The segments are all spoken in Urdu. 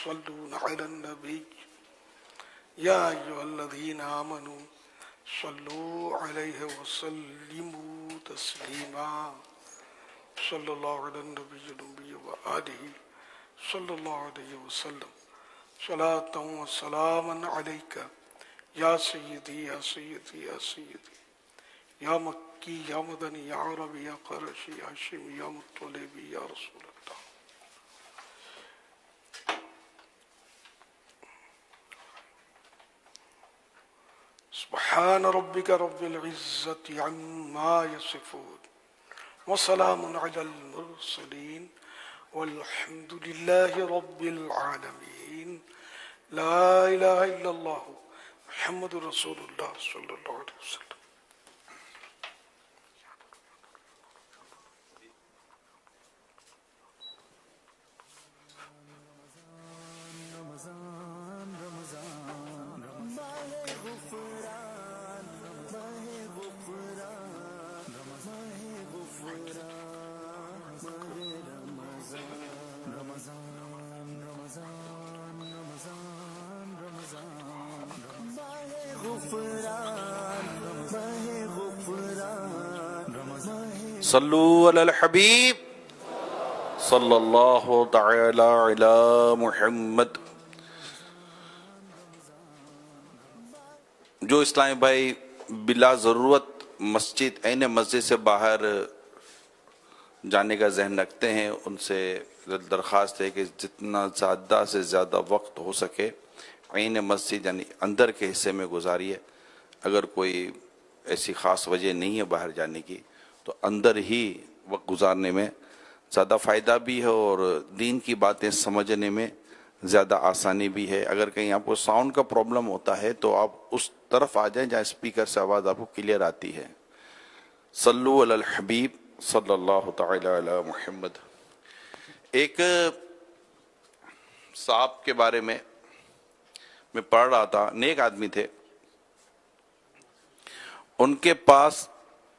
يصلون على النبي يا أيها الذين آمنوا صلوا عليه وسلموا تسليما صلى الله على النبي الأمي وآله صلى الله عليه وسلم صلاة وسلاما عليك يا سيدي يا سيدي يا سيدي يا مكي يا مدني يا عربي يا قرشي يا هاشمي يا مطلبي يا رسول الله. سبحان ربك رب العزة عما يصفون وسلام على المرسلين والحمد لله رب العالمين. لا إله إلا الله محمد رسول الله صلى الله عليه وسلم. صلو علی الحبیب صلی اللہ تعالی علی محمد. جو اسلامی بھائی بلا ضرورت مسجد عین مسجد سے باہر جانے کا ذہن رکھتے ہیں ان سے درخواست ہے کہ جتنا زیادہ سے زیادہ وقت ہو سکے عین مسجد یعنی اندر کے حصے میں گزاریے. اگر کوئی ایسی خاص وجہ نہیں ہے باہر جانے کی تو اندر ہی وقت گزارنے میں زیادہ فائدہ بھی ہے اور دین کی باتیں سمجھنے میں زیادہ آسانی بھی ہے. اگر کہیں آپ کو ساؤنڈ کا پرابلم ہوتا ہے تو آپ اس طرف آ جائیں جہاں اسپیکر سے آواز آپ کو کلیئر آتی ہے. صلو علی الحبیب صلی اللہ تعالی علی محمد. ایک صاحب کے بارے میں پڑھ رہا تھا, نیک آدمی تھے. ان کے پاس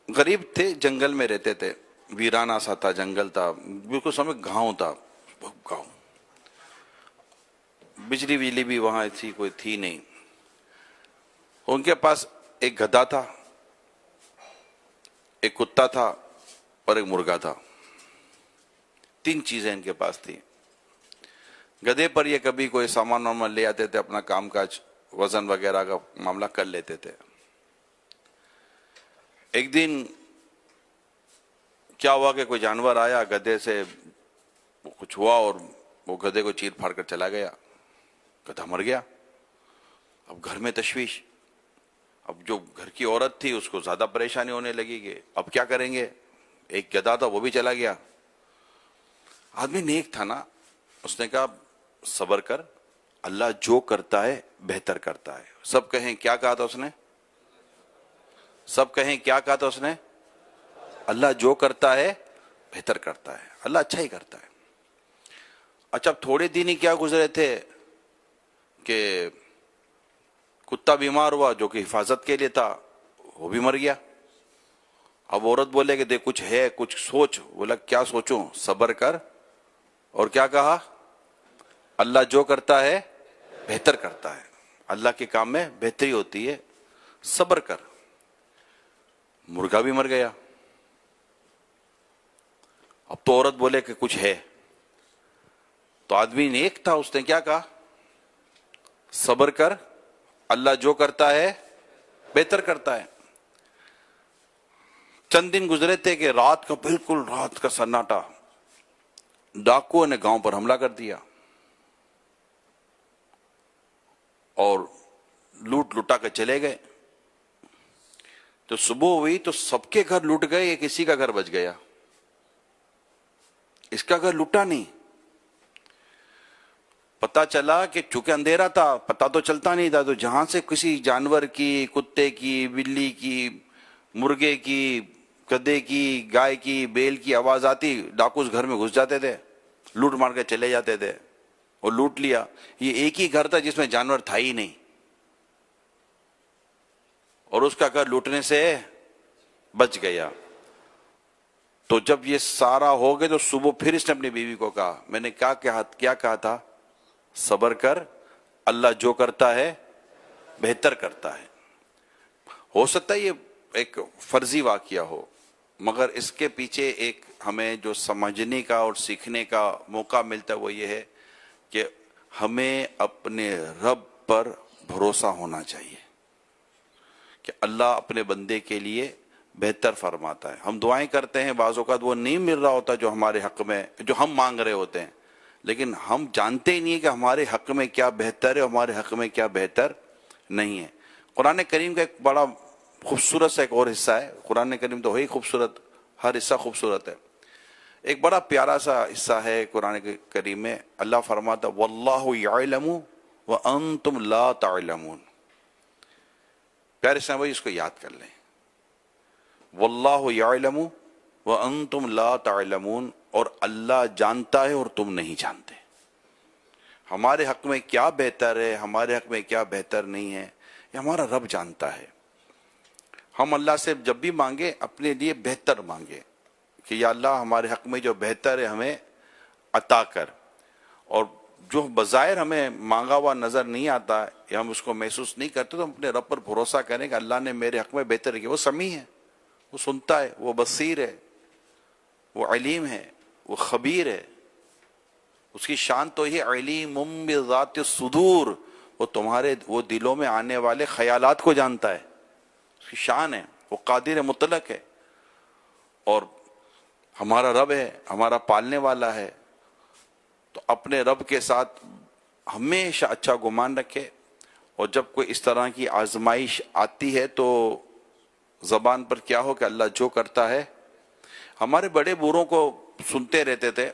غریب تھے, جنگل میں رہتے تھے, ویرانہ سا تھا, جنگل تھا, بالکل سمجھ گاؤں تھا, گاؤں. بجلی وجلی بھی وہاں ایسی کوئی تھی نہیں. ان کے پاس ایک گدھا تھا, ایک کتا تھا اور ایک مرغا تھا. 3 چیزیں ان کے پاس تھی. گدھے پر یہ کبھی کوئی سامان وامان لے آتے تھے, اپنا کام کاج وزن وغیرہ کا معاملہ کر لیتے تھے. ایک دن کیا ہوا کہ کوئی جانور آیا, گدھے سے کچھ ہوا اور وہ گدھے کو چیر پھاڑ کر چلا گیا. گدھا مر گیا. اب گھر میں تشویش. اب جو گھر کی عورت تھی اس کو زیادہ پریشانی ہونے لگی کہ اب کیا کریں گے, ایک گدھا تھا وہ بھی چلا گیا. آدمی نیک تھا نا, اس نے کہا صبر کر, اللہ جو کرتا ہے بہتر کرتا ہے. سب کہیں کیا کہا تھا اس نے, سب کہیں کیا کہا تھا اس نے, اللہ جو کرتا ہے بہتر کرتا ہے, اللہ اچھا ہی کرتا ہے. اچھا اب تھوڑے دن ہی کیا گزرے تھے کہ کتا بیمار ہوا جو کہ حفاظت کے لیے تھا, وہ بھی مر گیا. اب عورت بولے کہ دیکھ کچھ ہے, کچھ سوچ. بولا کیا سوچوں, صبر کر, اور کیا کہا, اللہ جو کرتا ہے بہتر کرتا ہے, اللہ کے کام میں بہتری ہوتی ہے, صبر کر. مرغا بھی مر گیا. اب تو عورت بولے کہ کچھ ہے, تو آدمی نیک تھا, اس نے کیا کہا, صبر کر, اللہ جو کرتا ہے بہتر کرتا ہے. چند دن گزرے تھے کہ رات کا بالکل رات کا سناٹا, ڈاکوؤں نے گاؤں پر حملہ کر دیا اور لوٹ لٹا کے چلے گئے. تو صبح ہوئی تو سب کے گھر لوٹ گئے, یہ کسی کا گھر بچ گیا, اس کا گھر لوٹا نہیں. پتا چلا کہ چونکہ اندھیرا تھا, پتا تو چلتا نہیں تھا, تو جہاں سے کسی جانور کی, کتے کی, بلی کی, مرغے کی, گدھے کی, گائے کی, بیل کی آواز آتی, ڈاکو اس گھر میں گھس جاتے تھے, لوٹ مار کے چلے جاتے تھے اور لوٹ لیا. یہ ایک ہی گھر تھا جس میں جانور تھا ہی نہیں, اور اس کا گھر لوٹنے سے بچ گیا. تو جب یہ سارا ہو گیا تو صبح پھر اس نے اپنی بیوی کو کہا, میں نے کیا کہا تھا, صبر کر، اللہ جو کرتا ہے بہتر کرتا ہے۔ ہو سکتا ہے یہ ایک فرضی واقعہ ہو، مگر اس کے پیچھے ایک ہمیں جو سمجھنے کا اور سیکھنے کا موقع ملتا ہے وہ یہ ہے کہ ہمیں اپنے رب پر بھروسہ ہونا چاہیے کہ اللہ اپنے بندے کے لیے بہتر فرماتا ہے۔ ہم دعائیں کرتے ہیں، بعض اوقات وہ نہیں مل رہا ہوتا جو ہمارے حق میں، جو ہم مانگ رہے ہوتے ہیں، لیکن ہم جانتے ہی نہیں کہ ہمارے حق میں کیا بہتر ہے، ہمارے حق میں کیا بہتر نہیں ہے۔ قرآن کریم کا ایک بڑا خوبصورت سا ایک اور حصہ ہے، قرآن کریم تو ہے ہی خوبصورت، ہر حصہ خوبصورت ہے، ایک بڑا پیارا سا حصہ ہے قرآن کریم میں، اللہ فرماتا واللہ یعلم وانتم لا تعلمون۔ پیارے سے بھائی اس کو یاد کر لیں، واللہ یعلم وانتم لا تعلمون، اور اللہ جانتا ہے اور تم نہیں جانتے۔ ہمارے حق میں کیا بہتر ہے، ہمارے حق میں کیا بہتر نہیں ہے، یہ ہمارا رب جانتا ہے۔ ہم اللہ سے جب بھی مانگے اپنے لیے بہتر مانگے کہ یا اللہ ہمارے حق میں جو بہتر ہے ہمیں عطا کر، اور جو بظاہر ہمیں مانگا ہوا نظر نہیں آتا یا ہم اس کو محسوس نہیں کرتے تو ہم اپنے رب پر بھروسہ کریں کہ اللہ نے میرے حق میں بہتر کیا۔ وہ سمیع ہے، وہ سنتا ہے، وہ بصیر ہے، وہ علیم ہے، وہ خبیر ہے۔ اس کی شان تو یہ علیم بذات الصدور، وہ تمہارے وہ دلوں میں آنے والے خیالات کو جانتا ہے، اس کی شان ہے، وہ قادر مطلق ہے، اور ہمارا رب ہے، ہمارا پالنے والا ہے۔ تو اپنے رب کے ساتھ ہمیشہ اچھا گمان رکھے، اور جب کوئی اس طرح کی آزمائش آتی ہے تو زبان پر کیا ہو کہ اللہ جو کرتا ہے۔ ہمارے بڑے بوڑھوں کو سنتے رہتے تھے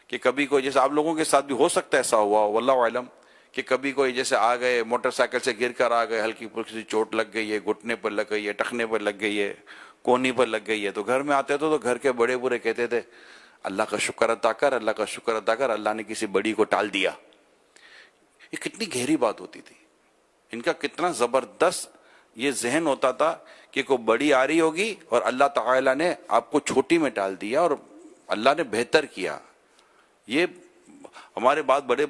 کہ کبھی کوئی، جیسے آپ لوگوں کے ساتھ بھی ہو سکتا ہے ایسا ہوا واللہ اعلم، کہ کبھی کوئی جیسے آ گئے موٹر سائیکل سے گر کر آ گئے، ہلکی پھلکی چوٹ لگ گئی ہے، گھٹنے پر لگ گئی ہے، ٹخنے پر لگ گئی ہے، کونی پر لگ گئی ہے، تو گھر میں آتے تھے تو گھر کے بڑے بوڑھے کہتے تھے اللہ کا شکر ادا کر، اللہ کا شکر ادا کر، اللہ نے کسی بڑی کو ٹال دیا۔ یہ کتنی گہری بات ہوتی تھی، ان کا کتنا زبردست یہ ذہن ہوتا تھا کہ کوئی بڑی آ رہی ہوگی اور اللہ تعالیٰ نے آپ کو چھوٹی میں ڈال دیا اور اللہ نے بہتر کیا۔ یہ ہمارے بعد بڑے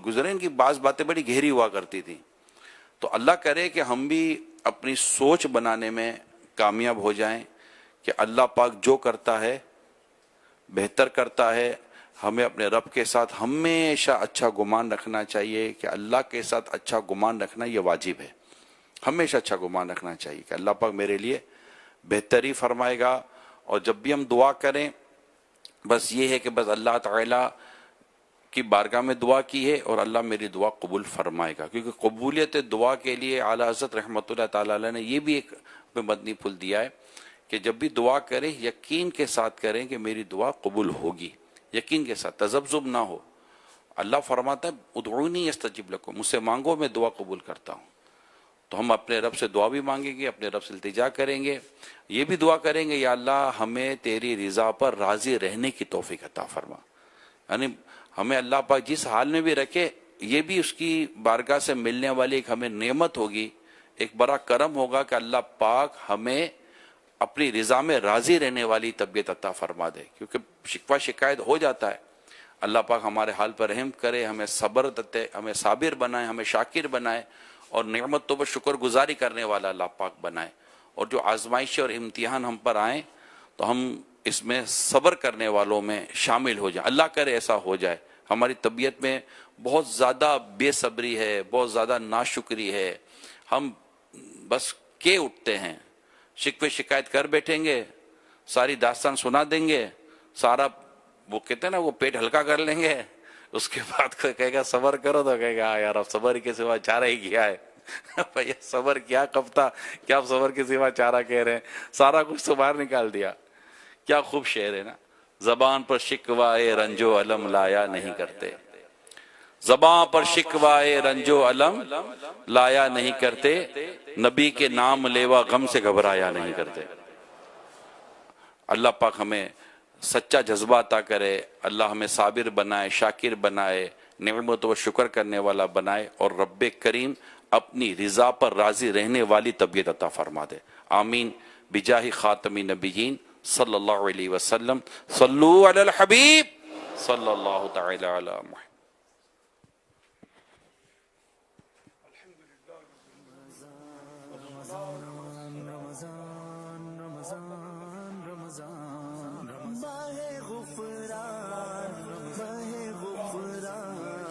گزرے، ان کی بعض باتیں بڑی گہری ہوا کرتی تھی۔ تو اللہ کرے کہ ہم بھی اپنی سوچ بنانے میں کامیاب ہو جائیں کہ اللہ پاک جو کرتا ہے بہتر کرتا ہے۔ ہمیں اپنے رب کے ساتھ ہمیشہ اچھا گمان رکھنا چاہیے کہ اللہ کے ساتھ اچھا گمان رکھنا یہ واجب ہے، ہمیشہ اچھا گمان رکھنا چاہیے کہ اللہ پاک میرے لیے بہتری فرمائے گا۔ اور جب بھی ہم دعا کریں بس یہ ہے کہ بس اللہ تعالیٰ کی بارگاہ میں دعا کی ہے اور اللہ میری دعا قبول فرمائے گا، کیونکہ قبولیت دعا کے لیے اعلیٰ حضرت رحمۃ اللہ تعالیٰ علیہ نے یہ بھی ایک مدنی پھول دیا ہے کہ جب بھی دعا کریں یقین کے ساتھ کریں کہ میری دعا قبول ہوگی، یقین کے ساتھ، تذبذب نہ ہو۔ اللہ فرماتا ہے ادعونی استجب لکم، مجھ سے مانگو میں دعا قبول کرتا ہوں۔ تو ہم اپنے رب سے دعا بھی مانگیں گے، اپنے رب سے التجا کریں گے، یہ بھی دعا کریں گے یا اللہ ہمیں تیری رضا پر راضی رہنے کی توفیق عطا فرما، یعنی ہمیں اللہ پاک جس حال میں بھی رکھے یہ بھی اس کی بارگاہ سے ملنے والی ایک ہمیں نعمت ہوگی، ایک بڑا کرم ہوگا کہ اللہ پاک ہمیں اپنی رضا میں راضی رہنے والی طبیعت عطا فرما دے، کیونکہ شکوہ شکایت ہو جاتا ہے۔ اللہ پاک ہمارے حال پر رحم کرے، ہمیں صبر دے، ہمیں صابر بنائے، ہمیں شاکر بنائے، اور نعمتوں پر شکر گزاری کرنے والا اللہ پاک بنائے۔ اور جو آزمائش اور امتحان ہم پر آئیں تو ہم اس میں صبر کرنے والوں میں شامل ہو جائیں، اللہ کرے ایسا ہو جائے۔ ہماری طبیعت میں بہت زیادہ بے صبری ہے، بہت زیادہ ناشکری ہے، ہم بس کے اٹھتے ہیں، شکوے شکایت کر بیٹھیں گے، ساری داستان سنا دیں گے، سارا وہ کہتے ہیں نا وہ پیٹ ہلکا کر لیں گے، اس کے بعد کوئی کہے گا صبر کرو تو کہے گا یار اب صبر کے سوا چارہ ہی کیا ہے بھیا صبر کیا کب تھا، کیا آپ صبر کے سوا چارہ کہہ رہے ہیں، سارا کچھ تو باہر نکال دیا۔ کیا خوب شعر ہے نا، زبان پر شکوائے رنجو علم لایا نہیں کرتے، زبان پر شکوائے رنجو علم لایا نہیں کرتے، نبی کے نام لیوا غم سے گھبرایا نہیں کرتے۔ اللہ پاک ہمیں سچا جذبہ عطا کرے، اللہ ہمیں صابر بنائے، شاکر بنائے، نعمت و شکر کرنے والا بنائے، اور رب کریم اپنی رضا پر راضی رہنے والی طبیعت عطا فرما دے۔ آمین بجاہ خاتم نبیین صلی اللہ علیہ وسلم۔ صلو علی الحبیب صلی اللہ تعالی علی محمد۔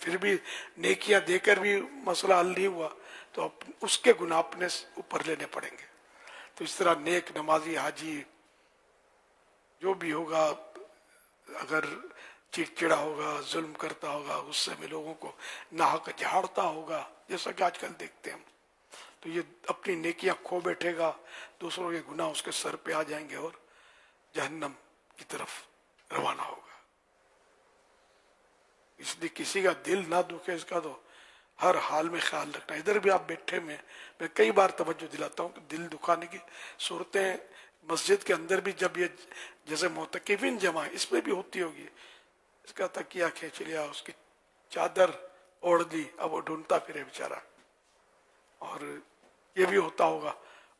پھر بھی نیکیاں دے کر بھی مسئلہ حل نہیں ہوا تو اس کے گناہ اپنے اوپر لینے پڑیں گے. تو اس طرح نیک نمازی حاجی جو بھی ہوگا اگر چڑچڑا ہوگا، ظلم کرتا ہوگا، غصے میں لوگوں کو ناحق جھاڑتا ہوگا جیسا کہ آج کل دیکھتے ہیں ہم، تو یہ اپنی نیکیاں کھو بیٹھے گا، دوسروں کے گناہ اس کے سر پہ آ جائیں گے اور جہنم کی طرف روانہ ہوگا. اس لیے کسی کا دل نہ دکھے اس کا تو ہر حال میں خیال رکھنا. ادھر بھی آپ بیٹھے میں کئی بار توجہ دلاتا ہوں کہ دل دکھانے کی صورتیں مسجد کے اندر بھی جب یہ جیسے معتکفین جمع ہے اس میں بھی ہوتی ہوگی. اس کا تکیہ کھینچ لیا، اس کی چادر اوڑھ دی، اب وہ ڈھونڈتا پھرے بیچارہ. اور یہ بھی ہوتا ہوگا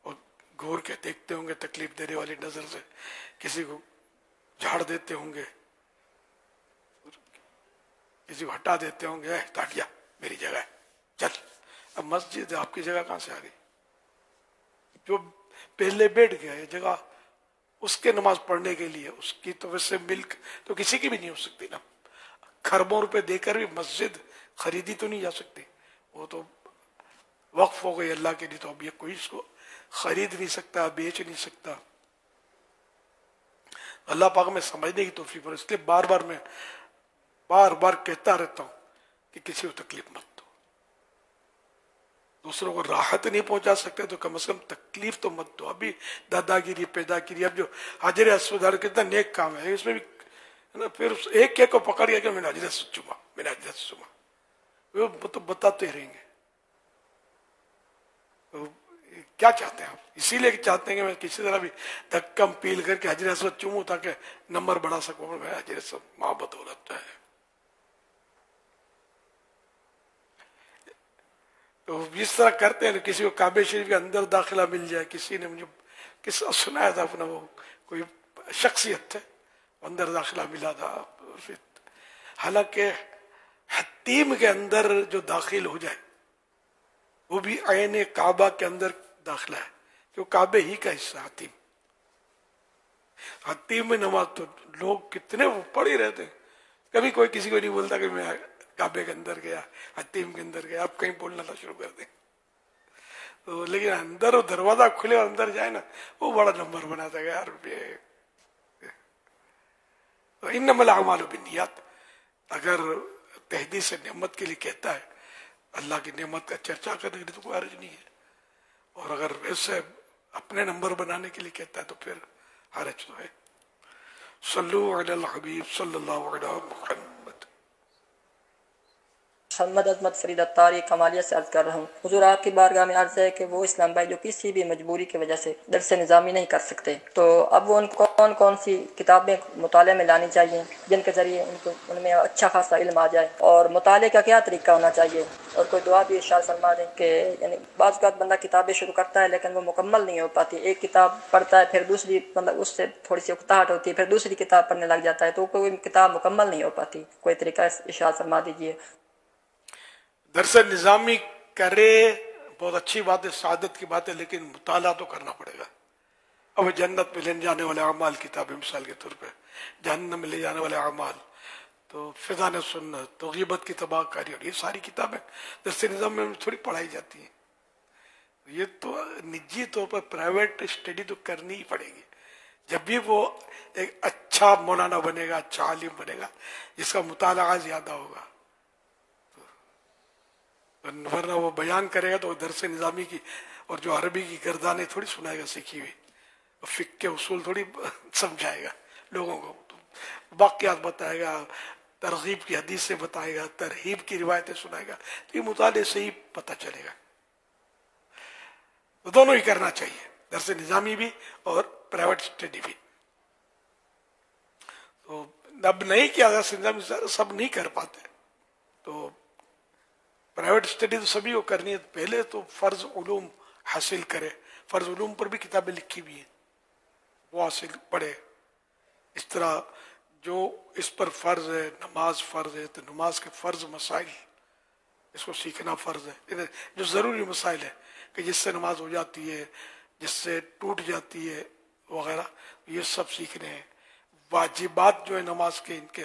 اور گور کے دیکھتے ہوں گے تکلیف دینے والی نظر سے، کسی کو جھاڑ دیتے ہوں گے، کسی کو ہٹا دیتے ہوں گے، ہٹا میری جگہ ہے چل. اب مسجد آپ کی جگہ کہاں سے آ گئی؟ جو پہلے بیٹھ گیا یہ جگہ اس کے نماز پڑھنے کے لیے، اس کی تو ویسے ملک تو کسی کی بھی نہیں ہو سکتی نا. خربوں روپے دے کر بھی مسجد خریدی تو نہیں جا سکتی، وہ تو وقف ہو گئی اللہ کے لیے. تو اب یہ کوئی اس کو خرید نہیں سکتا، بیچ نہیں سکتا. اللہ پاک میں سمجھنے کی توفیق پر، اس لیے بار بار کہتا رہتا ہوں کہ کسی کو تکلیف مت دو. دوسروں کو راحت نہیں پہنچا سکتے تو کم از کم تکلیف تو مت دو. ابھی دادا گیری پیدا گیری، اب جو حجر اسود کتنا نیک کام ہے، اس میں بھی پھر ایک کو پکڑ گیا کہ میں نے حجر اسود چوما، میں نے حجر اسود چوما، وہ تو بتاتے رہیں گے. کیا چاہتے ہیں آپ؟ اسی لیے چاہتے ہیں کہ میں کسی طرح بھی دھکم پیل کر کے حجر اسود چوموں تاکہ نمبر بڑھا سکوں. میں حجر اسود محبت ہو رہتا ہے. تو اس طرح کرتے ہیں. کسی کو کعبہ شریف کے اندر داخلہ مل جائے، کسی نے مجھے قصہ سنایا تھا اپنا، وہ کوئی شخصیت تھے اندر داخلہ ملا تھا. حالانکہ حتیم کے اندر جو داخل ہو جائے وہ بھی عین کعبہ کے اندر داخلہ ہے، کہ وہ کعبے ہی کا حصہ. حتیم میں نماز تو لوگ کتنے وہ پڑھ ہی رہتے ہیں. کبھی کوئی کسی کو نہیں بولتا کہ میں کعبے کے اندر گیا، حتیم کے اندر گیا. اب کہیں بولنا تھا شروع کر دیں تو، لیکن اندر وہ دروازہ کھلے اور اندر جائے نا، وہ بڑا نمبر بناتا ہے یار. انما الاعمال بالنیات اگر تحدید سے نعمت کے لیے کہتا ہے، اللہ کی نعمت کا چرچا کرنے کے لیے تو کوئی حرج نہیں ہے. اور اگر ویسے اپنے نمبر بنانے کے لیے کہتا ہے تو پھر حرج تو ہے. صلو علی الحبیب صلی اللہ علیہ محمد. محمد عظمت فرید اتاری کمالیہ سے عرض کر رہا ہوں. حضور آپ کی بارگاہ میں عرض ہے کہ وہ اسلام بھائی جو کسی بھی مجبوری کی وجہ سے درس نظامی نہیں کر سکتے، تو اب وہ ان کو کون سی کتابیں مطالعے میں لانی چاہیے جن کے ذریعے ان میں اچھا خاصا علم آ جائے، اور مطالعے کا کیا طریقہ ہونا چاہیے؟ اور کوئی دعا بھی ارشاد فرما دیں کہ یعنی بعض اوقات بندہ کتابیں شروع کرتا ہے لیکن وہ مکمل نہیں ہو پاتی. ایک کتاب پڑھتا ہے پھر دوسری، مطلب اس سے تھوڑی سی اکتاہٹ ہوتی ہے، پھر دوسری کتاب پڑھنے لگ جاتا ہے تو کوئی کتاب مکمل نہیں ہو پاتی. کوئی طریقہ ارشاد فرما دیجیے. درس نظامی کرے بہت اچھی بات ہے، سعادت کی بات ہے، لیکن مطالعہ تو کرنا پڑے گا. اب جنت میں لے جانے والے اعمال کتابیں مثال کے طور پہ، جہنم میں لے جانے والے اعمال، تو فضان سنت، تو غیبت کی تباہ کاری، اور یہ ساری کتابیں درس نظام میں تھوڑی پڑھائی جاتی ہیں. یہ تو نجی طور پر پرائیویٹ اسٹڈی تو کرنی ہی پڑے گی. جب بھی وہ ایک اچھا مولانا بنے گا، اچھا عالم بنے گا جس کا مطالعہ زیادہ ہوگا، ورنہ وہ بیان کرے گا تو درس نظامی کی اور جو عربی کی گردانیں تھوڑی سنائے گا سیکھی ہوئی، فقہ کے اصول تھوڑی سمجھائے گا لوگوں کو. واقعات بتائے گا، ترغیب کی حدیث سے بتائے گا، ترہیب کی روایتیں سنائے گا. تو یہ مطالعے سے ہی پتہ چلے گا. تو دونوں ہی کرنا چاہیے، درس نظامی بھی اور پرائیویٹ اسٹڈی بھی. تو اب نہیں کیا درس نظامی سب نہیں کر پاتے، تو پرائیویٹ اسٹڈی تو سبھی کو کرنی ہے. پہلے تو فرض علوم حاصل کرے. فرض علوم پر بھی کتابیں لکھی ہوئی ہیں، وہ حاصل پڑھے. اس طرح جو اس پر فرض ہے، نماز فرض ہے تو نماز کے فرض مسائل اس کو سیکھنا فرض ہے. جو ضروری مسائل ہے کہ جس سے نماز ہو جاتی ہے، جس سے ٹوٹ جاتی ہے وغیرہ، یہ سب سیکھنے ہیں. واجبات جو ہے نماز کے، ان کے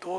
2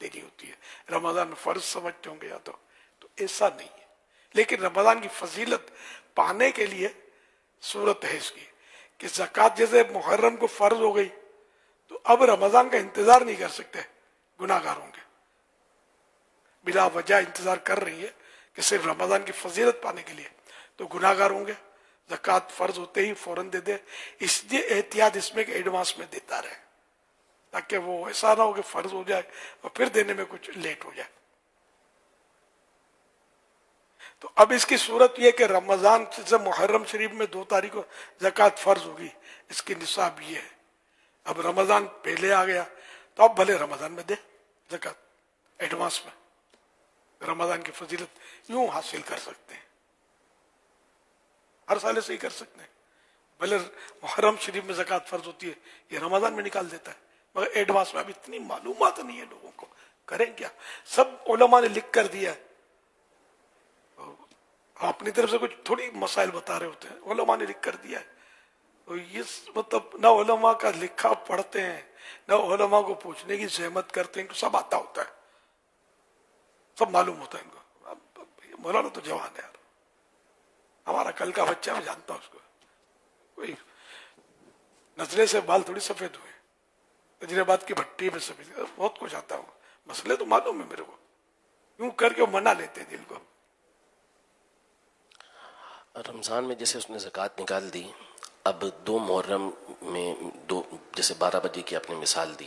دینی ہوتی ہے. رمضان میں فرض سمجھتے ہوں گے یا تو ایسا نہیں ہے. لیکن رمضان کی فضیلت پانے کے لیے صورت ہے اس کی کہ زکوٰۃ جیسے محرم کو فرض ہو گئی تو اب رمضان کا انتظار نہیں کر سکتے گناہ گار ہوں گے. بلا وجہ انتظار کر رہی ہے کہ صرف رمضان کی فضیلت پانے کے لیے تو گناہ گار ہوں گے. زکوٰۃ فرض ہوتے ہی فوراً دے دے. اس لیے احتیاط اس میں کہ ایڈوانس میں دیتا رہے تاکہ وہ ایسا نہ ہو کہ فرض ہو جائے اور پھر دینے میں کچھ لیٹ ہو جائے. تو اب اس کی صورت یہ کہ رمضان سے محرم شریف میں 2 تاریخ کو زکوٰۃ فرض ہوگی. اس کی نصاب یہ ہے. اب رمضان پہلے آ گیا تو اب بھلے رمضان میں دے زکوٰۃ ایڈوانس میں. رمضان کی فضیلت یوں حاصل کر سکتے ہیں. ہر سال سے ہی کر سکتے ہیں. بھلے محرم شریف میں زکوٰۃ فرض ہوتی ہے یہ رمضان میں نکال دیتا ہے مگر ایڈوانس میں. اب اتنی معلومات نہیں ہے لوگوں کو کریں کیا. سب علماء نے لکھ کر دیا ہے. اپنی طرف سے کچھ تھوڑی مسائل بتا رہے ہوتے ہیں. علماء نے لکھ کر دیا ہے. تو یہ مطلب نہ علماء کا لکھا پڑھتے ہیں نہ علماء کو پوچھنے کی زحمت کرتے ہیں. سب آتا ہوتا ہے سب معلوم ہوتا ہے ان کو. مولانا تو جوان ہے یار. ہمارا کل کا بچہ میں جانتا ہوں اس کو. کوئی نزلے سے بال تھوڑی سفید ہوئے. تجربات کی بھٹی میں سفید بہت کچھ آتا ہوں. مسئلے تو معلوم ہے میرے کو. یوں کر کے منا لیتے ہیں دل کو. رمضان میں جیسے اس نے زکوٰۃ نکال دی. اب 2 محرم میں جیسے 12 بجے کی آپ نے مثال دی.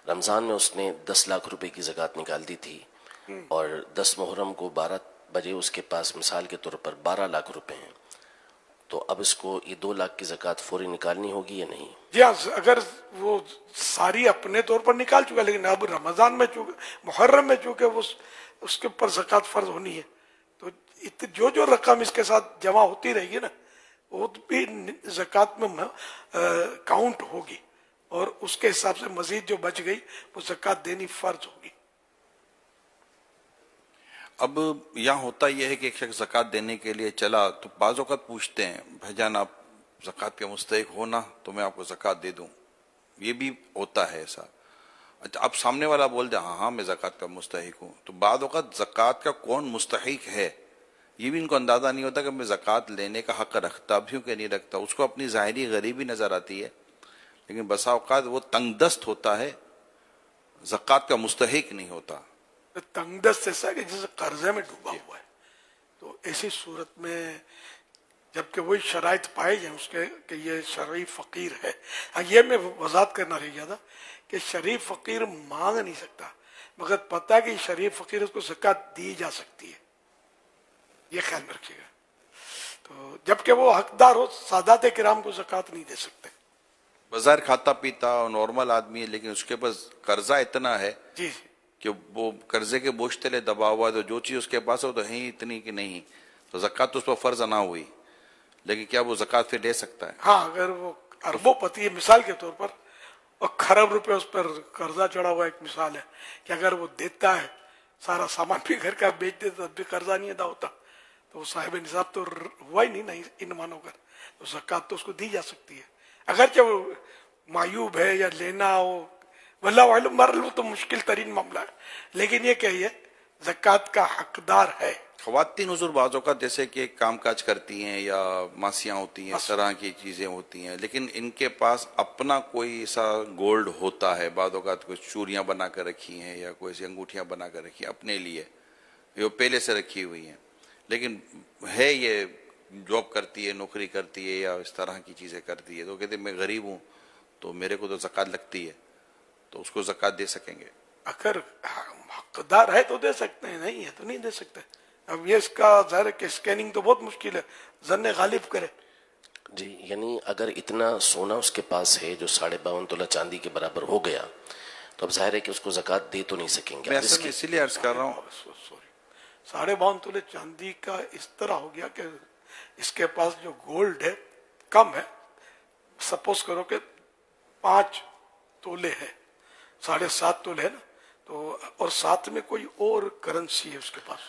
رمضان میں اس نے 10 لاکھ روپے کی زکوٰۃ نکال دی تھی اور 10 محرم کو 12 بجے اس کے پاس مثال کے طور پر 12 لاکھ روپے ہیں. تو اب اس کو یہ 2 لاکھ کی زکوٰۃ فوری نکالنی ہوگی یا نہیں؟ جی ہاں. اگر وہ ساری اپنے طور پر نکال چکا لیکن اب رمضان میں چونکہ محرم میں چونکہ وہ اس کے اوپر زکوٰۃ فرض ہونی ہے تو جو رقم اس کے ساتھ جمع ہوتی رہے گی نا وہ بھی زکوٰۃ میں کاؤنٹ ہوگی اور اس کے حساب سے مزید جو بچ گئی وہ زکوٰۃ دینی فرض ہوگی. اب یہاں ہوتا یہ ہے کہ ایک شخص زکوٰۃ دینے کے لیے چلا تو بعض اوقات پوچھتے ہیں بھائی جان آپ زکوٰۃ کے مستحق ہو نا تو میں آپ کو زکوٰۃ دے دوں. یہ بھی ہوتا ہے ایسا. اچھا اب سامنے والا بول دے ہاں میں زکوٰۃ کا مستحق ہوں. تو بعض اوقات زکوٰۃ کا کون مستحق ہے یہ بھی ان کو اندازہ نہیں ہوتا کہ میں زکوٰۃ لینے کا حق رکھتا بھی ہوں کہ نہیں رکھتا. اس کو اپنی ظاہری غریبی نظر آتی ہے لیکن بسا اوقات وہ تنگ دست ہوتا ہے زکوٰۃ کا مستحق نہیں ہوتا. تنگ دست ایسا کہ جیسے قرضے میں ڈوبا ہوا ہے. تو ایسی صورت میں جبکہ وہی شرائط پائے جائیں اس کے کہ یہ شرعی فقیر ہے. یہ میں وضاحت کرنا رہ گیا تھا کہ شریف فقیر مانگ نہیں سکتا مگر پتہ ہے کہ شریف فقیر اس کو زکوٰۃ دی جا سکتی ہے. یہ خیال میں رکھیے گا. تو جبکہ وہ حقدار ہو سادات کرام کو زکوٰۃ نہیں دے سکتے. بظاہر کھاتا پیتا اور نارمل آدمی ہے لیکن اس کے پاس قرضہ اتنا ہے جی کہ وہ قرضے کے بوجھ تلے دبا ہوا ہے. تو جو چیز اس کے پاس ہو تو ہے اتنی کہ نہیں تو زکوٰۃ تو اس پر فرض نہ ہوئی لیکن کیا وہ زکوٰۃ پھر لے سکتا ہے؟ ہاں اگر وہ اربوں پتی ہے مثال کے طور پر اور کھرب روپے اس پر قرضہ چڑھا ہوا ایک مثال ہے کہ اگر وہ دیتا ہے سارا سامان بھی گھر کا بیچ دیتا تب بھی قرضہ نہیں ادا ہوتا تو وہ صاحب نصاب تو ہوا ہی نہیں ان مانو کر. تو زکوٰۃ تو اس کو دی جا سکتی ہے اگرچہ وہ معیوب ہے یا لینا ہو واللہ علم. مرلو تو مشکل ترین معاملہ ہے لیکن یہ کہیے زکوٰۃ کا حقدار ہے. خواتین حضور بعض اوقات جیسے کہ کام کاج کرتی ہیں یا ماسیاں ہوتی ہیں اس طرح کی چیزیں ہوتی ہیں لیکن ان کے پاس اپنا کوئی ایسا گولڈ ہوتا ہے. بعض اوقات کچھ چوڑیاں بنا کر رکھی ہیں یا کوئی ایسی انگوٹھیاں بنا کر رکھی ہیں اپنے لیے جو پہلے سے رکھی ہوئی ہیں لیکن ہے یہ جاب کرتی ہے نوکری کرتی ہے یا اس طرح کی چیزیں کرتی ہے تو کہتے ہیں میں غریب ہوں تو میرے کو تو زکوٰۃ لگتی ہے تو اس کو زکوٰۃ دے سکیں گے؟ اگر حقدار ہے تو دے سکتے ہیں نہیں ہے تو نہیں دے سکتے. اب یہ اس کا ظاہر ہے کہ اسکیننگ تو بہت مشکل ہے ظن غالب کرے. جی یعنی اگر اتنا سونا اس کے پاس ہے جو 52.5 تولہ چاندی کے برابر ہو گیا تو اب ظاہر ہے کہ اس کو زکوٰۃ دے تو نہیں سکیں گے. میں اسی لیے عرض کر رہا ہوں سوری 52 تولے چاندی کا اس طرح ہو گیا کہ اس کے پاس جو گولڈ ہے کم ہے. سپوز کرو کہ 5 تولے ہے 7.5 تولے ہے نا تو اور ساتھ میں کوئی اور کرنسی ہے اس کے پاس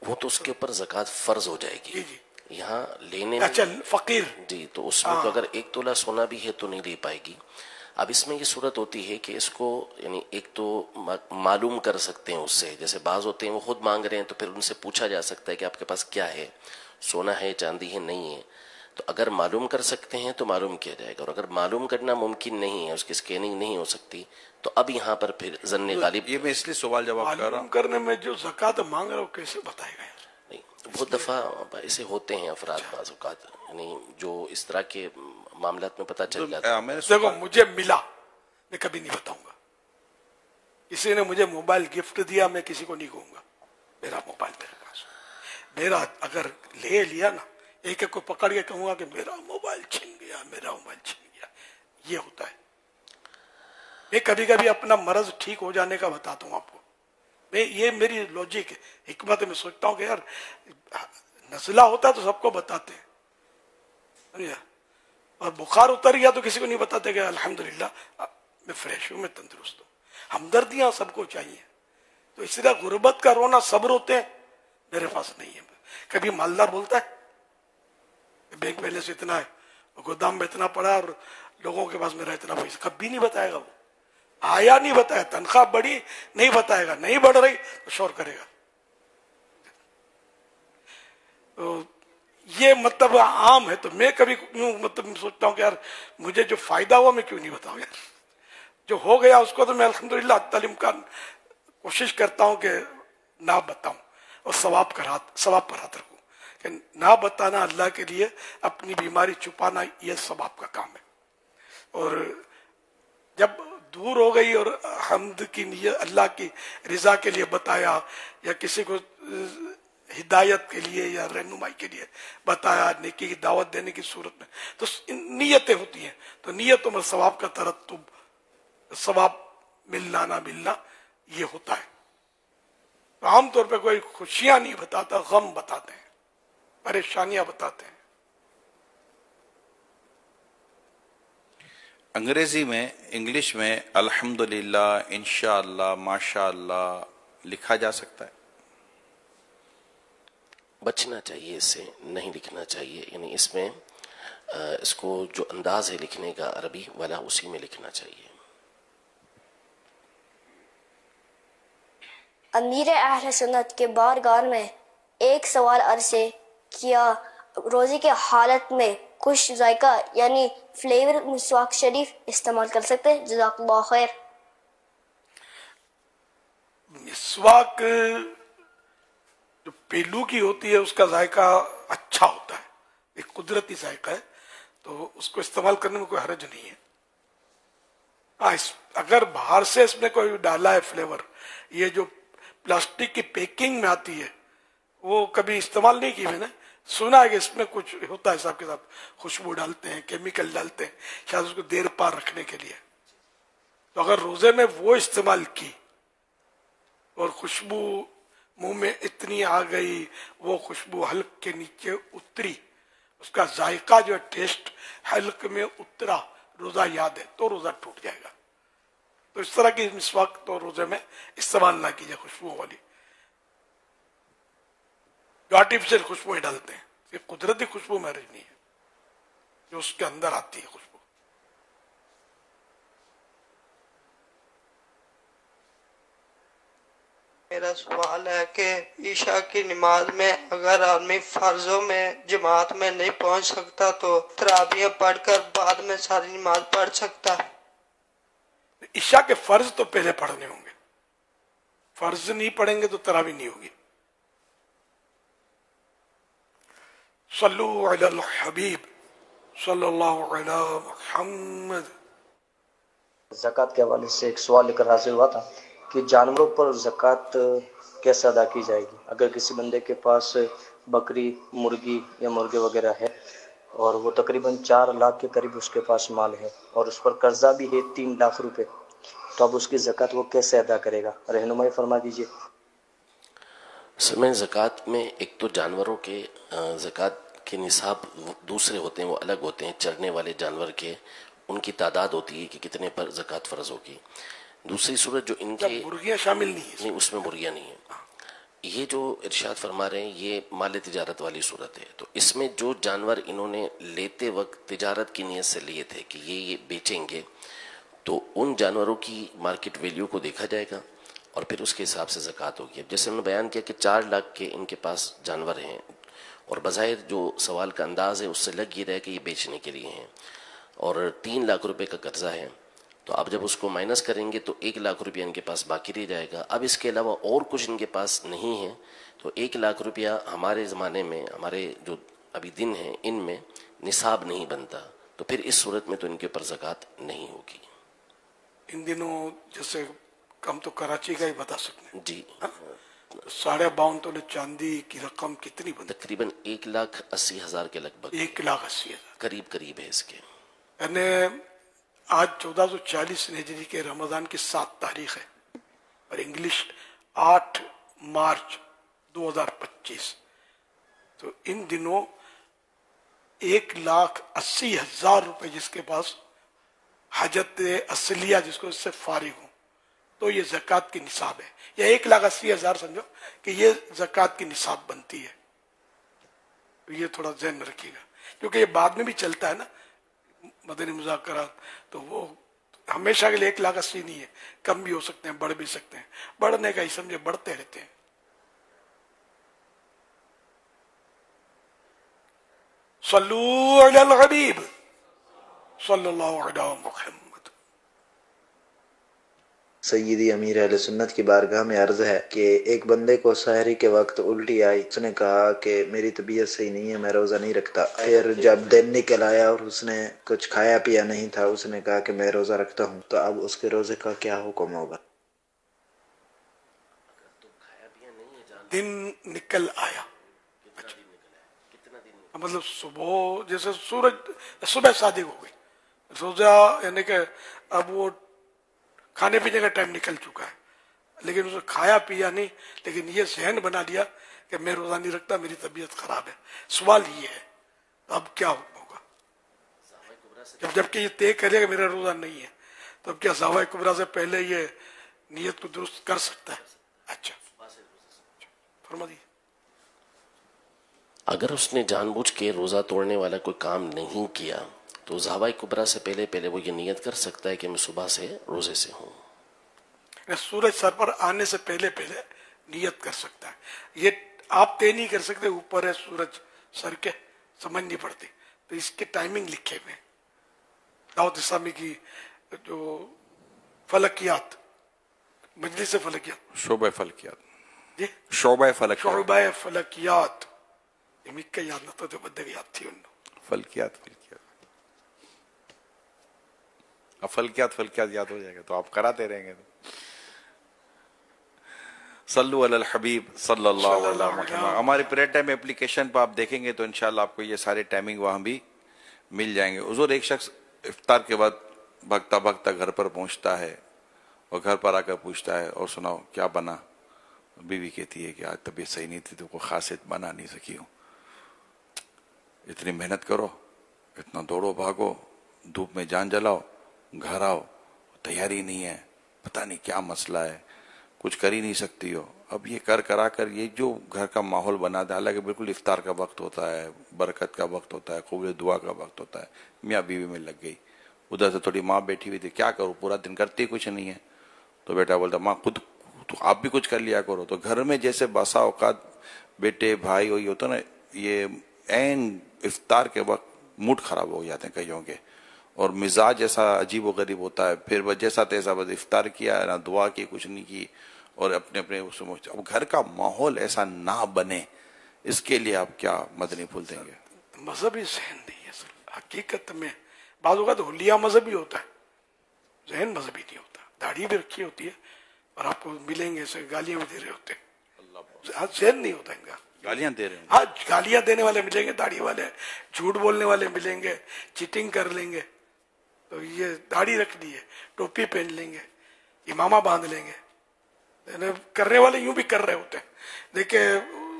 وہ تو اس کے اوپر زکوٰۃ فرض ہو جائے گی. جی یہاں لینے میں اچھا فقیر جی تو اس میں تو اگر 1 تولہ سونا بھی ہے تو نہیں لے پائے گی. اب اس میں یہ صورت ہوتی ہے کہ اس کو یعنی ایک تو معلوم کر سکتے ہیں اس سے، جیسے بعض ہوتے ہیں وہ خود مانگ رہے ہیں تو پھر ان سے پوچھا جا سکتا ہے کہ آپ کے پاس کیا ہے، سونا ہے، چاندی ہے، نہیں ہے، تو اگر معلوم کر سکتے ہیں تو معلوم کیا جائے گا، اور اگر معلوم کرنا ممکن نہیں ہے، اس کی اسکیننگ نہیں ہو سکتی، تو اب یہاں پر پھر ظن غالب یہ میں اس لیے سوال جواب کر رہا معلوم ہوں. کرنے میں جو زکوٰۃ مانگ رہا ہے وہ کیسے بتائے گا یار؟ نہیں، بہت دفعہ ایسے ہوتے ہیں افراد بعض اوقات، یعنی جو اس طرح کے معاملات میں پتہ چل جاتا ہے. میں نے دیکھو مجھے ملا، میں کبھی نہیں بتاؤں گا. کسی نے مجھے موبائل گفٹ دیا، میں کسی کو نہیں کہوں گا میرا موبائل میرے پاس. میرا اگر لے لیا نا، ایک ایک کو پکڑ کے کہوں گا کہ میرا موبائل چھن گیا، میرا موبائل چھن گیا. یہ ہوتا ہے. میں کبھی کبھی اپنا مرض ٹھیک ہو جانے کا بتاتا ہوں آپ کو. یہ میری لاجک ہے، حکمت ہے. میں سوچتا ہوں کہ یار نزلہ ہوتا تو سب کو بتاتے ہیں، اور بخار اتر گیا تو کسی کو نہیں بتاتے کہ الحمدللہ میں فریش ہوں، میں تندرست ہوں. ہمدردیاں سب کو چاہیے. تو اس طرح غربت کا رونا سب روتے ہیں، میرے پاس نہیں ہے. کبھی مالدار بولتا ہے بینک بیلنس اتنا ہے، گودام میں اتنا پڑا اور لوگوں کے پاس میرا اتنا پیسہ، کبھی نہیں بتائے گا. وہ آیا نہیں بتایا. تنخواہ بڑھی نہیں بتائے گا، نہیں بڑھ رہی تو شور کرے گا. تو یہ مطلب عام ہے. تو میں کبھی مطلب سوچتا ہوں کہ یار مجھے جو فائدہ ہوا میں کیوں نہیں بتاؤں یار. جو ہو گیا اس کو تو میں الحمدللہ تعلیم کا کوشش کرتا ہوں کہ نہ بتاؤں اور ثواب پر ہاتھ رکھوں. کہ نہ بتانا اللہ کے لیے، اپنی بیماری چھپانا یہ ثواب کا کام ہے. اور جب دور ہو گئی اور حمد کی نیت اللہ کی رضا کے لیے بتایا، یا کسی کو ہدایت کے لیے یا رہنمائی کے لیے بتایا، نیکی کی دعوت دینے کی صورت میں، تو نیتیں ہوتی ہیں. تو نیتوں میں ثواب کا ترتب، ثواب ملنا نہ ملنا یہ ہوتا ہے. عام طور پہ کوئی خوشیاں نہیں بتاتا، غم بتاتے ہیں، پریشانیاں بتاتے ہیں. انگریزی میں، انگلش میں الحمدللہ، انشاءاللہ، ماشاءاللہ لکھا جا سکتا ہے؟ بچنا چاہیے، اس سے نہیں لکھنا چاہیے. یعنی اس میں اس کو جو انداز ہے لکھنے کا عربی والا اسی میں لکھنا چاہیے. امیر اہل سنت کے بارگاہ میں ایک سوال عرض ہے، کیا روزے کے حالت میں خوش ذائقہ یعنی فلیور مسواک شریف استعمال کر سکتے ہیں؟ جزاک اللہ خیر. مسواک جو پیلو کی ہوتی ہے اس کا ذائقہ اچھا ہوتا ہے، ایک قدرتی ذائقہ ہے، تو اس کو استعمال کرنے میں کوئی حرج نہیں ہے. اگر باہر سے اس میں کوئی ڈالا ہے فلیور، یہ جو پلاسٹک کی پیکنگ میں آتی ہے وہ کبھی استعمال نہیں کی میں نے. سنا ہے کہ اس میں کچھ ہوتا ہے صاحب کے ساتھ، خوشبو ڈالتے ہیں، کیمیکل ڈالتے ہیں، شاید اس کو دیر پار رکھنے کے لیے. تو اگر روزے میں وہ استعمال کی اور خوشبو منہ میں اتنی آ گئی، وہ خوشبو حلق کے نیچے اتری، اس کا ذائقہ جو ٹیسٹ حلق میں اترا، روزہ یاد ہے تو روزہ ٹوٹ جائے گا. تو اس طرح کی مسواک تو روزے میں استعمال نہ کیجیے خوشبو والی. جو آرٹیفیشل خوشبوئیں ڈالتے ہیں، یہ قدرتی خوشبو میرج نہیں ہے، جو اس کے اندر آتی ہے خوشبو. میرا سوال ہے کہ عشاء کی نماز میں اگر آدمی فرضوں میں جماعت میں نہیں پہنچ سکتا تو تراویح پڑھ کر بعد میں ساری نماز پڑھ سکتا ہے؟ عشاء کے فرض تو پہلے پڑھنے ہوں گے، فرض نہیں پڑھیں گے تو تراویح نہیں ہوگی. صلو علی الحبیب صلی اللہ علی محمد. زکوٰۃ کے حوالے سے ایک سوال لے کر حاضر ہوا تھا کہ جانوروں پر زکوٰۃ کیسے ادا کی جائے گی؟ اگر کسی بندے کے پاس بکری، مرغی یا مرغے وغیرہ ہے اور وہ تقریباً 4 لاکھ کے قریب اس کے پاس مال ہے اور اس پر قرضہ بھی ہے 3 لاکھ روپے، تو اب اس کی زکوٰۃ وہ کیسے ادا کرے گا؟ رہنمائی فرما دیجیے. میں زکوٰۃ میں ایک تو جانوروں کے زکوٰۃ کے نصاب دوسرے ہوتے ہیں، وہ الگ ہوتے ہیں. چرنے والے جانور کے ان کی تعداد ہوتی ہے کہ کتنے پر زکوٰۃ فرض ہوگی. دوسری صورت جو ان کے مرغیاں شامل نہیں ہیں، نہیں، اس میں مرغیاں نہیں ہیں. یہ جو ارشاد فرما رہے ہیں یہ مال تجارت والی صورت ہے. تو اس میں جو جانور انہوں نے لیتے وقت تجارت کی نیت سے لیے تھے کہ یہ بیچیں گے، تو ان جانوروں کی مارکیٹ ویلیو کو دیکھا جائے گا اور پھر اس کے حساب سے زکوٰۃ ہوگی. اب جیسے ہم نے بیان کیا کہ 4 لاکھ کے ان کے پاس جانور ہیں اور بظاہر جو سوال کا انداز ہے اس سے لگ یہ رہا ہے کہ یہ بیچنے کے لیے ہیں, اور 3 لاکھ روپے کا قرضہ ہے, تو آپ جب اس کو مائنس کریں گے تو 1 لاکھ روپیہ ان کے پاس باقی رہ جائے گا. اب اس کے علاوہ اور کچھ ان کے پاس نہیں ہے, تو 1 لاکھ روپیہ ہمارے زمانے میں, ہمارے جو ابھی دن ہیں ان میں نصاب نہیں بنتا, تو پھر اس صورت میں تو ان کے اوپر زکوٰۃ نہیں ہوگی. ان دنوں جیسے ہم تو کراچی کا ہی بتا سکتے ہیں جی 52.5 تولے چاندی کی رقم کتنی بنتی؟ تقریباً 1,80,000 کے لگ بھگ, 1,80,000 قریب ہے اس کے. یعنی آج 1440 ہجری کے رمضان کی 7 تاریخ ہے اور انگلش 8 مارچ 2025. تو ان دنوں 1,80,000 روپے جس کے پاس حاجت اصلیہ جس کو اس سے فارغ ہوں تو یہ زکوٰۃ کی نصاب ہے, یا 1,80,000 سمجھو کہ یہ زکوٰۃ کی نصاب بنتی ہے. یہ تھوڑا ذہن میں رکھیے گا کیونکہ یہ بعد میں بھی چلتا ہے نا مدنی مذاکرات, تو وہ ہمیشہ کے لیے 1,80,000 نہیں ہے, کم بھی ہو سکتے ہیں, بڑھ بھی سکتے ہیں. بڑھنے کا ہی سمجھے بڑھتے رہتے ہیں. صلو علی الحبیب صلی اللہ علیہ محمد. سیدی امیر اہل سنت کی بارگاہ میں عرض ہے کہ ایک بندے کو سحری کے وقت الٹی آئی. اس نے کہا کہ میری طبیعت صحیح نہیں ہے, میں روزہ نہیں رکھتا. پھر جب دن نکل آیا اور اس نے کچھ کھایا پیا نہیں تھا, اس نے کہا کہ میں روزہ رکھتا ہوں, تو اب اس کے روزے کا کیا حکم ہوگا؟ دن نکل آیا مطلب صبح, جیسے سورج صبح صادق ہو گئی, روزہ یعنی کہ اب وہ کھانے پینے کا ٹائم نکل چکا ہے لیکن اسے کھایا پیا نہیں, لیکن یہ ذہن بنا لیا کہ میں روزہ نہیں رکھتا, میری طبیعت خراب ہے. سوال یہ ہے اب کیا حکم ہوگا جبکہ یہ طے کرے کہ میرا روزہ نہیں ہے, تو اب کیا زاویہ کبریٰ سے پہلے یہ نیت کو درست کر سکتا ہے؟ اچھا فرما دیجیے. اگر اس نے جان بوجھ کے روزہ توڑنے والا کوئی کام نہیں کیا تو زاویہ کبریٰ سے پہلے وہ یہ نیت کر سکتا ہے کہ میں صبح سے روزے سے ہوں. سورج سر پر آنے سے پہلے نیت کر سکتا ہے. یہ آپ طے نہیں کر سکتے, اوپر ہے سورج سر کے, سمجھ نہیں پڑتی, تو اس کے ٹائمنگ لکھے ہوئے ہیں. دعوت اسلامی کی جو فلکیات, مجلس فلکیات, شعبہ فلکیات, جی شعبہ فلکیات, شعبہ فلکیات, یہ مکہ یاد نہ تو جو بدے یاد تھی ان فلکیات. اب فلکیات یاد ہو جائے گا تو آپ کراتے رہیں گے. صلو علی الحبیب صلی اللہ علیہ وسلم. ہماری پریئر ٹائم اپلیکیشن پہ آپ دیکھیں گے تو انشاءاللہ آپ کو یہ سارے ٹائمنگ وہاں بھی مل جائیں گے. حضور ایک شخص افطار کے بعد بھگتا گھر پر پہنچتا ہے اور گھر پر آ کر پوچھتا ہے اور سناؤ کیا بنا. بیوی کہتی ہے کہ آج طبیعت صحیح نہیں تھی تو کوئی خاصیت بنا نہیں سکی ہوں. اتنی محنت کرو, اتنا دوڑو بھاگو, دھوپ میں جان جلاؤ, گھر آؤ, تیاری نہیں ہے, پتہ نہیں کیا مسئلہ ہے, کچھ کر ہی نہیں سکتی ہو. اب یہ کرا کر یہ جو گھر کا ماحول بنا دیا, حالانکہ بالکل افطار کا وقت ہوتا ہے, برکت کا وقت ہوتا ہے, قبول دعا کا وقت ہوتا ہے, میاں بیوی میں لگ گئی. ادھر سے تھوڑی ماں بیٹھی ہوئی تھی, کیا کروں پورا دن کرتی کچھ نہیں ہے. تو بیٹا بولتا ماں خود تو آپ بھی کچھ کر لیا کرو. تو گھر میں جیسے بسا اوقات بیٹے بھائی وہی ہوتا نا, یہ عین افطار کے وقت موڈ خراب ہو جاتے ہیں کئیوں کے, اور مزاج ایسا عجیب و غریب ہوتا ہے. پھر وہ جیسا تیسا بس افطار کیا, نہ دعا کی, کچھ نہیں کی, اور اپنے اب گھر کا ماحول ایسا نہ بنے, اس کے لیے آپ کیا مدنی پھول دیں گے؟ مذہبی ذہن نہیں ہے سر. حقیقت میں بعض اوقات حلیہ مذہبی ہوتا ہے, ذہن مذہبی نہیں ہوتا. داڑھی بھی رکھی ہوتی ہے اور آپ کو ملیں گے ایسے گالیاں بھی دے رہے ہوتے ہیں, ذہن نہیں ہوتا ان کا. گالیاں دے رہے ہیں, ہاں گالیاں دینے والے ملیں گے, داڑھی والے جھوٹ بولنے والے ملیں گے, چیٹنگ کر لیں گے. تو یہ داڑھی رکھ لی ہے, ٹوپی پہن لیں گے, امامہ باندھ لیں گے, کرنے والے یوں بھی کر رہے ہوتے ہیں. دیکھیں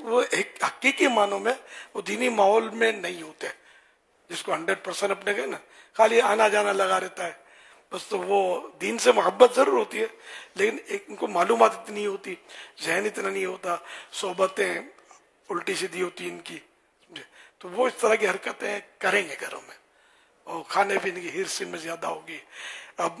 وہ ایک حقیقی معنوں میں وہ دینی ماحول میں نہیں ہوتے, جس کو 100% اپنے گئے نا خالی آنا جانا لگا رہتا ہے بس. تو وہ دین سے محبت ضرور ہوتی ہے لیکن ان کو معلومات اتنی ہوتی, ذہن اتنا نہیں ہوتا, صحبتیں الٹی سیدھی ہوتی ان کی, تو وہ اس طرح کی حرکتیں کریں گے گھروں میں, اور کھانے پینے کی ہرس میں زیادہ ہوگی. اب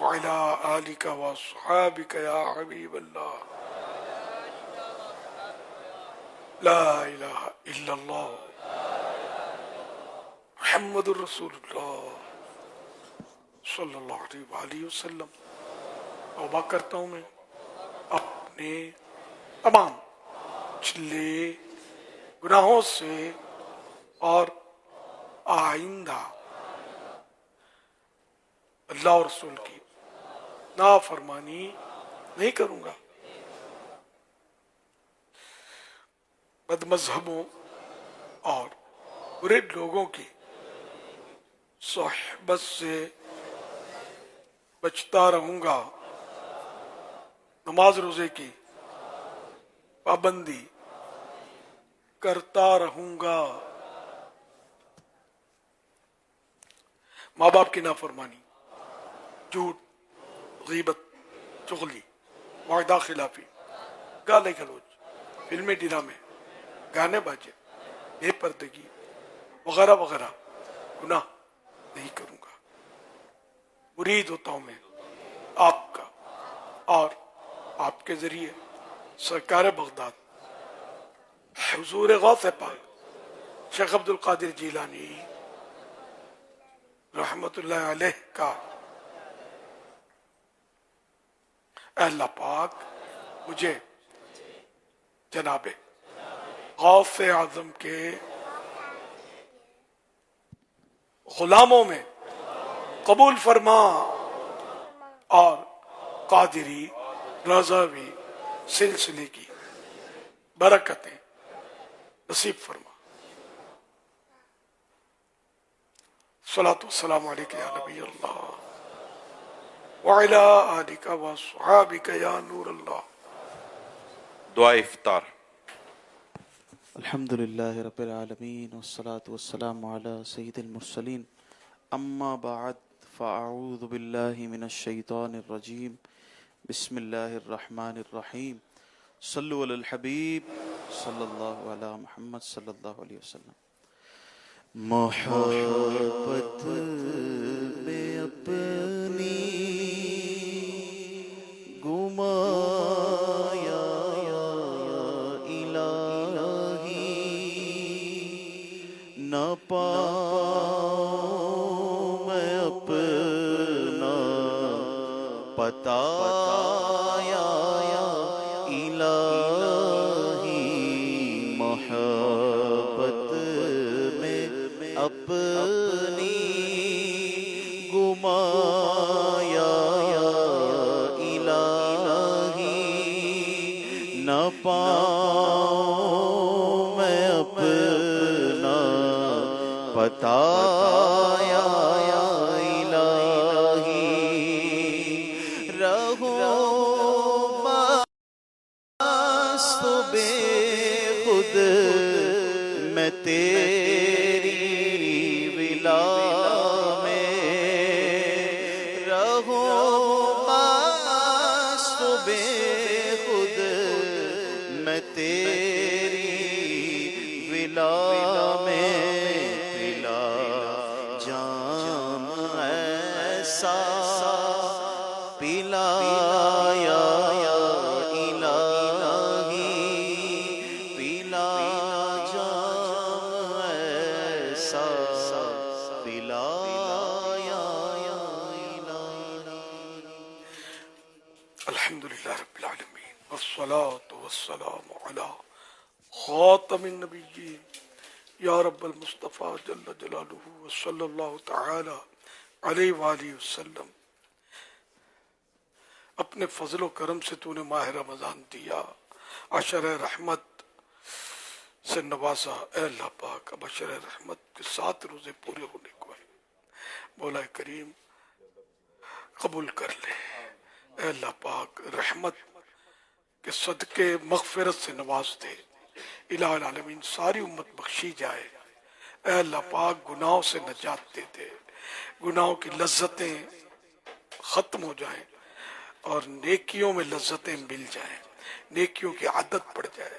وعلى آلك وأصحابك يا حبيب الله لا إله إلا الله محمد رسول الله صلی اللہ علیہ وسلم. توبہ کرتا ہوں میں اپنے تمام پچھلے گناہوں سے اور آئندہ اللہ اور رسول کی نافرمانی نہیں کروں گا. بد مذہبوں اور برے لوگوں کی صحبت سے بچتا رہوں گا. نماز روزے کی پابندی کرتا رہوں گا. ماں باپ کی نافرمانی، جھوٹ، غیبت، چغلی، معاہدہ خلافی، گالی گلوچ، فلمی ڈرامے، گانے باجے، بے پردگی وغیرہ وغیرہ گناہ نہیں کروں گا. مرید ہوتا ہوں میں آپ کا اور آپ کے ذریعے سرکار بغداد حضور غوث پاک شیخ عبد القادر جیلانی رحمت اللہ علیہ کا. اے اللہ پاک مجھے جناب غوث اعظم کے غلاموں میں قبول فرما اور قادری رضوی سلسلے کی برکتیں نصیب فرما. صلاۃ والسلام علیک یا نبی اللہ وعلی آلک وصحابک یا نور اللہ. دعا افطار. الحمد للہ رب العالمین والصلاة والسلام علی سید المرسلین. اما بعد فاعوذ باللہ من الشیطان الرجیم. بسم اللہ الرحمن الرحیم. صلو علی الحبیب صلی اللہ علی محمد صلی اللہ علیہ وسلم. محبت میں اپنی گمایا الہی نہ پاؤں میں اپنا پتا الہی. محبت میں اپنی گمایا الہی نہ پاؤں میں اپنا بتایا الہی. رہوں مست بے خود میں تیری ولا میں. رہوں مست بے خود میں تیری ولا میں. پلا جام ایسا پلایا الہی. پلا جام ایسا پلایا الہی. الحمدللہ رب العالمین والصلاة والسلام علی خاتم النبیین یا رب المصطفیٰ جل جلالہ وصلی اللہ تعالی علیہ وآلہ وسلم. اپنے فضل و کرم سے تو نے ماہ رمضان دیا، عشر رحمت سے نوازا. اے اللہ پاک اب عشر رحمت کے 7 روزے پورے ہونے کو ہے. مولا کریم قبول کر لے. اے اللہ پاک رحمت کے صدقے مغفرت سے نواز دے. الہ العالمین ساری امت بخشی جائے. اے اللہ پاک گناہوں سے نجات دے دے. گناہوں کی لذتیں ختم ہو جائیں اور نیکیوں میں لذتیں مل جائیں. نیکیوں کی عادت پڑ جائے.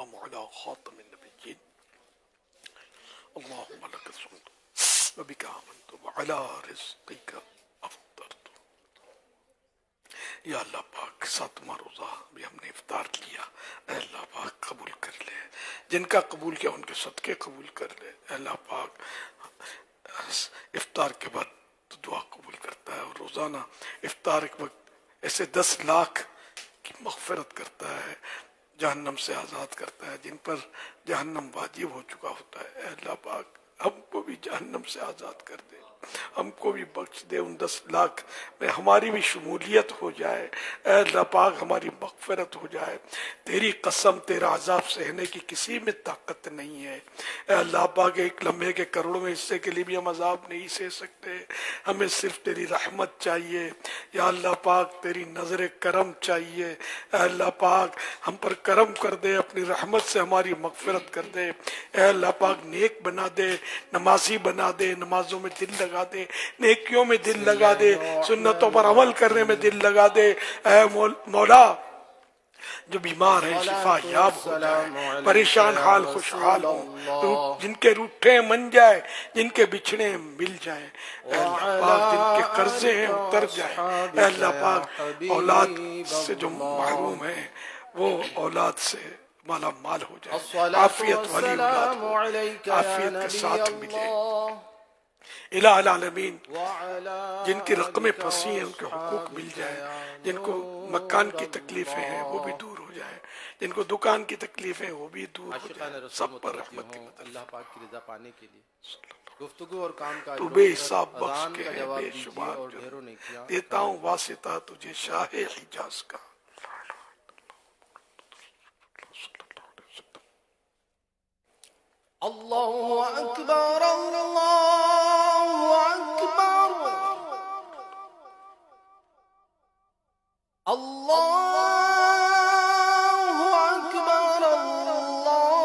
والسلام علی خاتم النبیین اللہم لک الحمد وبک آمنت وعلی رزقک افطرت۔ یا اللہ پاک ساتواں روزہ بھی ہم نے افطار کیا، اے اللہ پاک قبول کر لے، جن کا قبول کیا ان کے صدقے قبول کر لے، اے اللہ پاک افطار کے بعد تو دعا قبول کرتا ہے، اور روزانہ افطار کے وقت ایسے 10 لاکھ کی مغفرت کرتا ہے، جہنم سے آزاد کرتا ہے، جن پر جہنم واجب ہو چکا ہوتا ہے۔ اے اللہ پاک ہم کو بھی جہنم سے آزاد کر دے، ہم کو بھی بخش دے، ان 10 لاکھ میں ہماری بھی شمولیت ہو جائے، اے اللہ پاک ہماری مغفرت ہو جائے۔ تیری قسم تیرا عذاب سہنے کی کسی میں طاقت نہیں ہے، اے اللہ پاک ایک لمحے کے کروڑوں میں حصے کے لیے بھی ہم عذاب نہیں سہ سکتے، ہمیں صرف تیری رحمت چاہیے یا اللہ پاک، تیری نظر کرم چاہیے، اے اللہ پاک ہم پر کرم کر دے، اپنی رحمت سے ہماری مغفرت کر دے، اے اللہ پاک نیک بنا دے، نمازی بنا دے، نمازوں میں دل لگا دے، نیکیوں میں دل لگا دے، سنتوں پر عمل کرنے میں دل لگا دے، اے مولا جو بیمار ہیں شفا یاب ہو جائے، پریشان حال خوشحال ہوں، جن کے روٹھے من جائے، جن کے بچھڑے مل جائیں، اے اللہ پاک جن کے قرضے ہیں اتر جائیں، اے اللہ پاک اولاد سے جو محروم ہیں وہ اولاد سے مالا مال ہو جائے، عافیت والی اولاد ہو، عافیت کے ساتھ ملے۔ الہ العالمین جن کی رقمیں پھنسی ہیں ان کے حقوق مل جائیں، جن کو مکان کی تکلیفیں ہیں وہ بھی دور ہو جائیں، جن کو دکان کی تکلیفیں وہ بھی دور ہو جائیں، سب پر رحمت کی مدد۔ اللہ پاک کی رضا پانے کے لیے گفتگو اور کام کا تو بے حساب بخش کے ہے بے شمار جو دیتا ہوں واسطہ تجھے شاہ حجاز کا۔ اللہ اکبر اللہ اکبر اللہ اکبر اللہ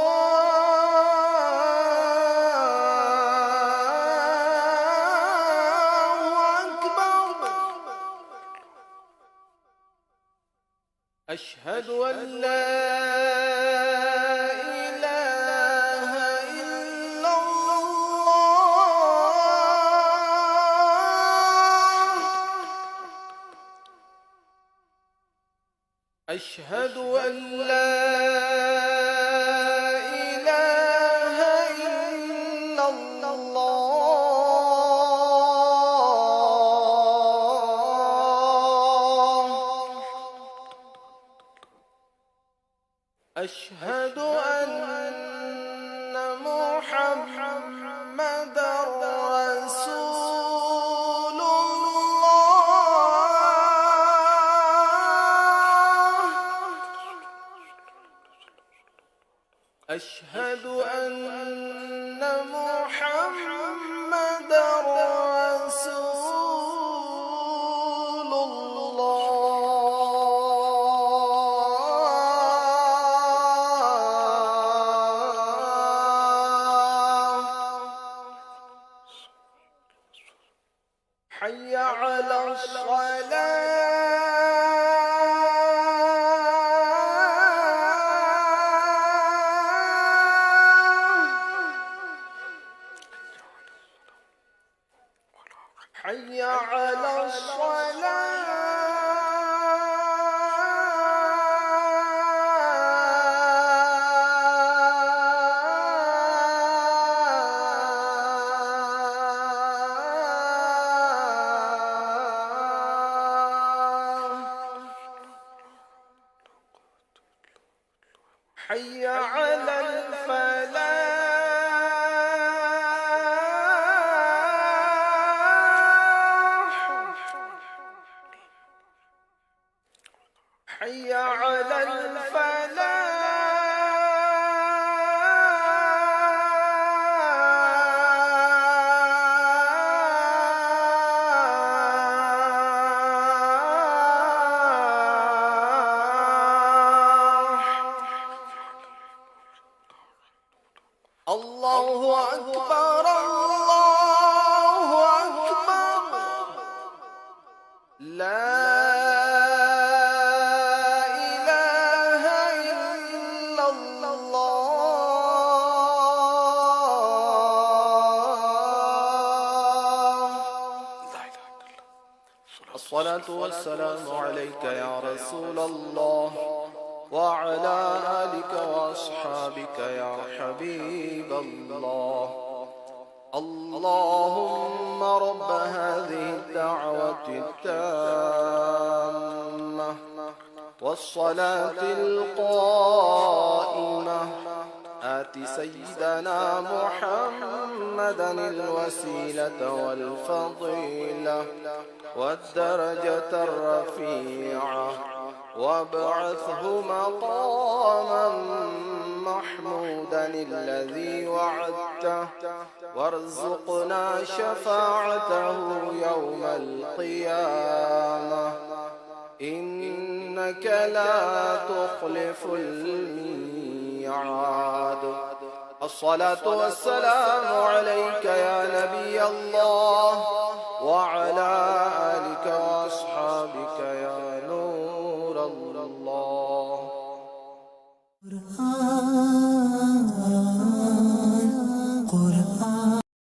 اکبر۔ اشہد ان لا أشهد أن لا إله إلا الله أشهد أن محمد رسول أشهد أن محمد رسول الله حي على حي على حي على حي على الله أكبر الله أكبر لا إله إلا الله الصلاة والسلام عليك يا رسول الله وعلى آلك وأصحابك يا حبيب الله. اللهم رب هذه الدعوة التامة والصلاة القائمة آت سيدنا محمدا الوسيلة والفضيلة والدرجة الرفيعة وابعثه مقاما محمودا الذي وعدته وارزقنا شفاعته يوم القيامة إنك لا تخلف الميعاد. الصلاة والسلام عليك يا نبي الله وعلى آلك وأصحابك يا نور الله.